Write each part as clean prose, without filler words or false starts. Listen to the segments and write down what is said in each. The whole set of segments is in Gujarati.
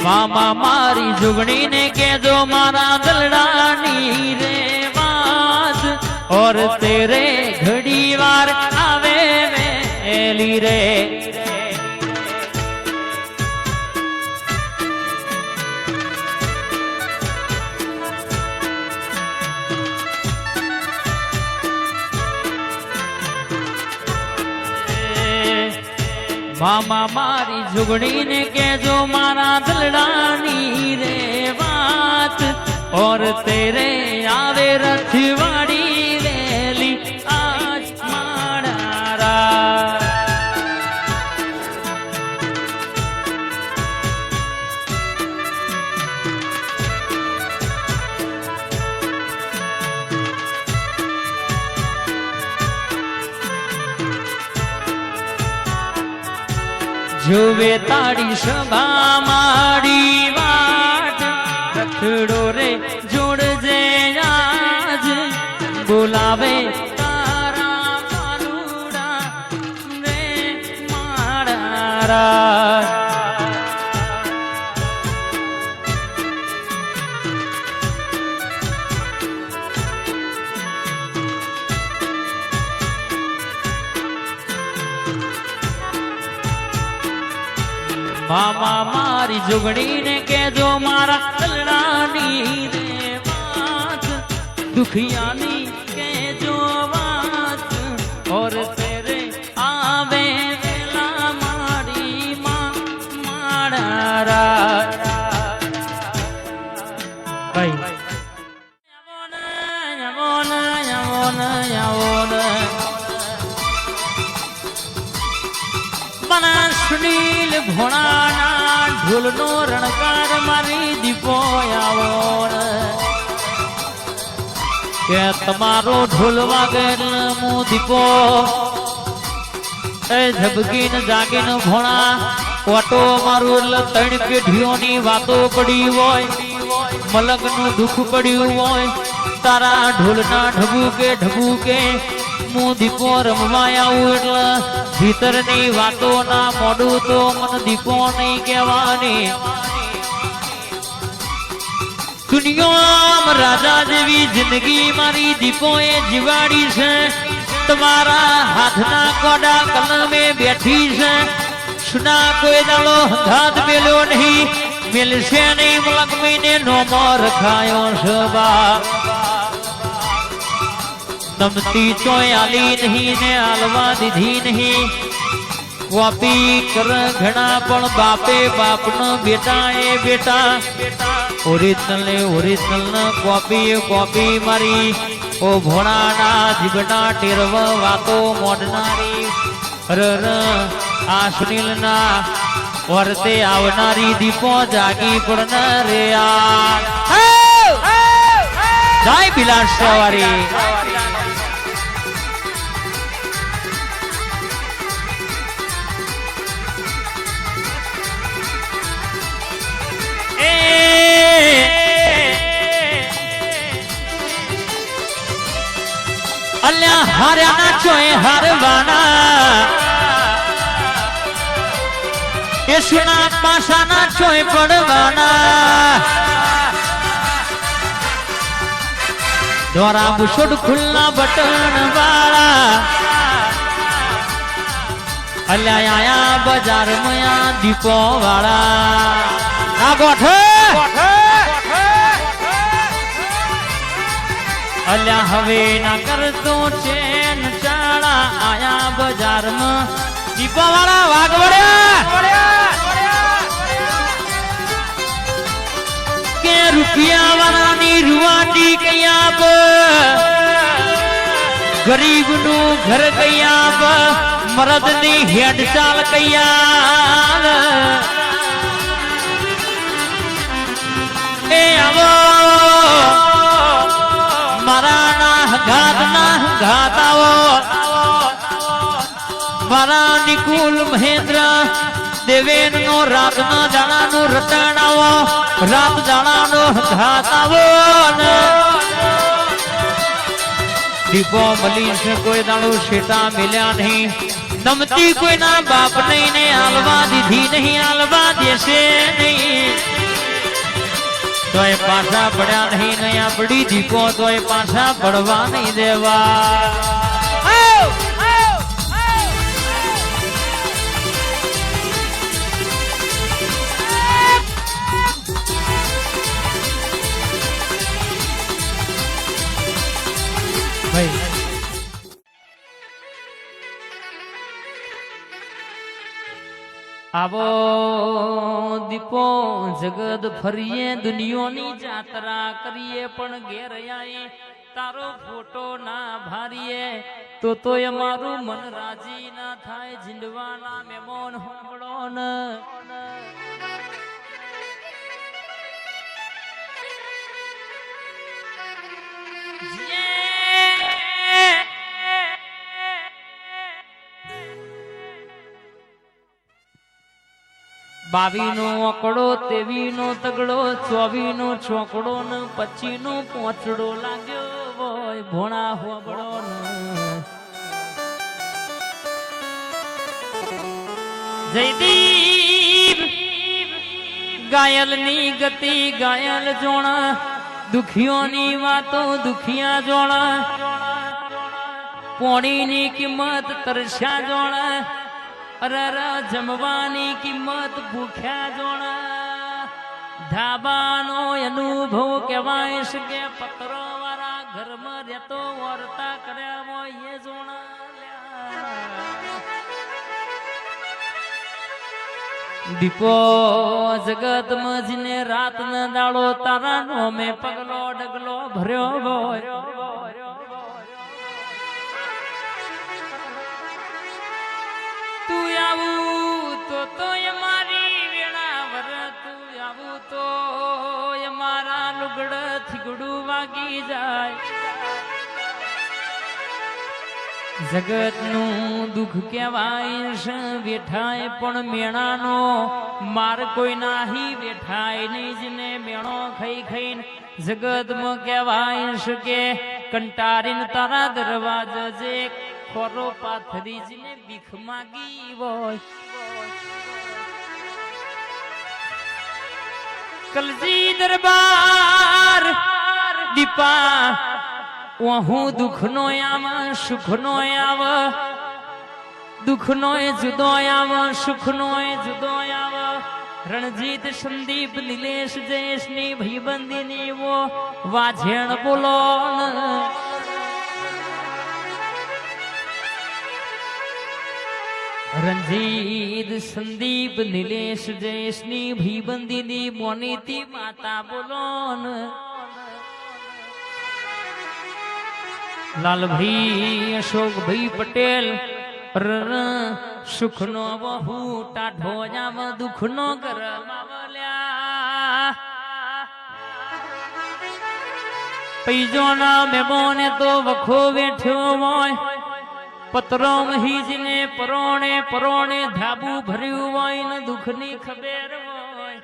મામા મારી जुगनी ने केजो मारा दलडानी रे बात और तेरे घड़ी वार आवे मेली रे मामा मारी जुगनी ने केजो मारा दलडानी रे बात और तेरे आवे रथवाड़ी वेली आज मारा जुवे ताड़ी सभा माड़ी वाट रखड़ो रे जोड़ जे आज बुलावे तारा मालूड़ा रे माड़ा मामा मारी जुगनी ने केजो मारा दलडानी रे बात दुखियानी केजो बात और तेरे आवे वेला मारी मां माड़ा भाई सुनील घोड़ाना ढोलनो रणकार मारी दीपो आवो के तमारो ढोल वागे मु दीपो ए झबकीन जागीन घोड़ा वाटो मारू એટલે ત્રણ પેઢીઓની વાતો પડી હોય મલકનું દુઃખ પડ્યું હોય તારા ઢોલના ઢબુકે मु दीपो रमवा आऊं એટલે भीतरनी वातो ना मोडू तो मन दीपो नहीं कहेवानी दुनिया में राजा जेवी जिंदगी मारी दीपो ए जीवाड़ी छे तुम्हारा हाथ ना कोडा कलम में बैठी छे सुना कोई दालो हाथ मेलो नहीं मिलसे नहीं मुलक महीने नो मोर खायो सबा नमती चोय आली नहीं ने आलवा दीधी नहीं कॉपी कर घना पण बापे बापनो बेटा ए बेटा ओरिजिनल न कॉपी मारी ओ भोणा ना जीवना टेरव वातो मोडनारी रर आ सुनील ना वर्ते आवनारी दीपो जागी पड़न रे यार जय बिलास सवारी अल्या हार्या ना चोए हारवाना ये सुना पासा ना चोए पड़वाना द्वारा बुशुड खुलना बटन वाला अल्या आया बाजार में दीपो वाला ना गोठे अल्या हवे ना कर तो चैन चाड़ा आया बाजार में दीपा वाला वाग बढ़िया के रुपया वाला नी रुवाटी कया गरीब नु घर कया मरद नी हेड चाल कया ए आवो मारा ना घाताओ मारा निकुल महेंद्र देवेन नो रात ना जाना नो रटनाओ रात जाना नो घाताओ दीपो मली से कोई दाड़ो शेटा मिल्या नहीं નમતી કોઈના બાપ નહીં ને આલવા દીધી નહીં, આલવા દેશે નહીં. તોય પાછા પડ્યા નહીં, નયા પડી દીપો તોય પાછા પડવા નહીં દેવા. આવો દીપો જગત ફરીએ, દુનિયાની જાત્રા કરીએ, પણ ઘેર આવીએ તારો ફોટો ના ભારીએ તો અમારું મન રાજી ના થાય. જીંડવાના મહેમાન હોંભળો ને બાવીનો ઓકડો, તેવીનો તગડો, ચોવીનો ચોકડો ને 25નો પોચડો લાગ્યો હોય ભોણા હોબળો ને. જયદીપ ગાયલની ગતિ ગાયલ જોણા, દુખિયોની વાતો દુખિયા જોણા, પોણીની કિંમત તરસ્યા જોણા, અરર જમવાની કિંમત ભૂખ્યા જોણા. ધાબાનો અનુભવ કહેવાય છે કે પત્રો વાળા ઘરમાં રહેતો વર્તા કર્યા હોય એ જોણા. દીપો જગત મજને રાત ન દાડો તારા નોમે પગલો ડગલો ભર્યો હોય. તું આવું તો મારી વેળાવર, તું આવું તો મારા લુગડ થીગડું વાગી જાય. જગતનું દુઃખ કહેવાય છે બેઠાય, પણ મેણાનો માર કોઈ નાહી બેઠાય નહીં. જને મેણો ખાઈ ખાઈને જગતમાં કહેવાય છે કે કંટારીને તારા દરવાજા જે ખોરો પાથરી જને ભીખ માગી હોય. કલજી દરબાર દીપા હું દુઃખનો આવ સુખનો આવ, દુઃખનો જુદો આવ સુખનો જુદો આવ. રણજીત સંદીપ નિલેશ જયેશની ભાઈબંધીની વો વાઝેણ બોલો. રણજીત સંદીપ નિલેશ જયેશની ભાઈબંધીની મોનીતી માતા બોલો. લાલભાઈ અશોકભાઈ પટેલ સુખનો બહુ ટાઢો જામ, દુઃખનો ગરમાવલ્યા. પૈજોના મેમોને તો વખો બેઠ્યો હોય, પત્રો મહીજને પરોણે પરોણે ધાબુ ભર્યું હોય ને દુઃખની ખબર હોય.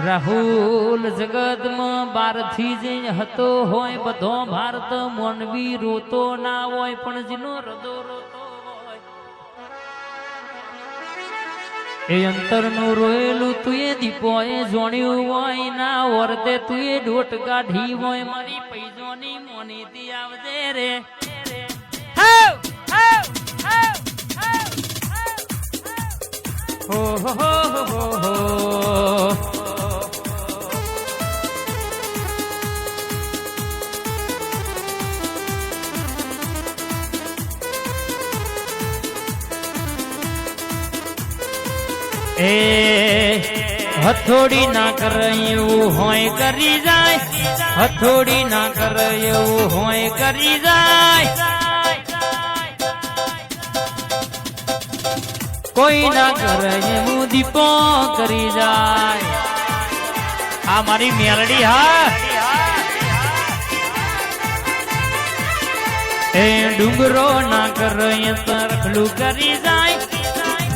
રાહુલ જગતમાં બારથી જ હતો હોય, બધો ભારત મોનવી રોતો ના હોય, પણ જેનો હૃદય રોતો હોય એ અંતરનું રોયેલું તું એ દીપોએ જોણ્યું હોય ના વર્તે તું એ ડોટ કાઢી હોય. મારી પૈજોની મોનીતી આવજે રે. હો હો હો હો હો. એ હથોડી ના કરે એવું હોય કરી જાય, હથોડી ના કરે એવું હોય કરી જાય. કોઈ ના કરે એવું દીપો કરી જાય. આ મારી મેલડી હા. એ ડુંગરો ના કરે તરખલું કરી જાય,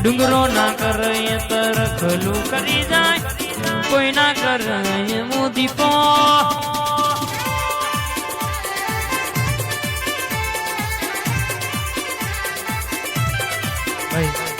ડુંગરો ના કરે તરખલું કરી જાય. કોઈ ના કરે એવું દીપો. ભાઈ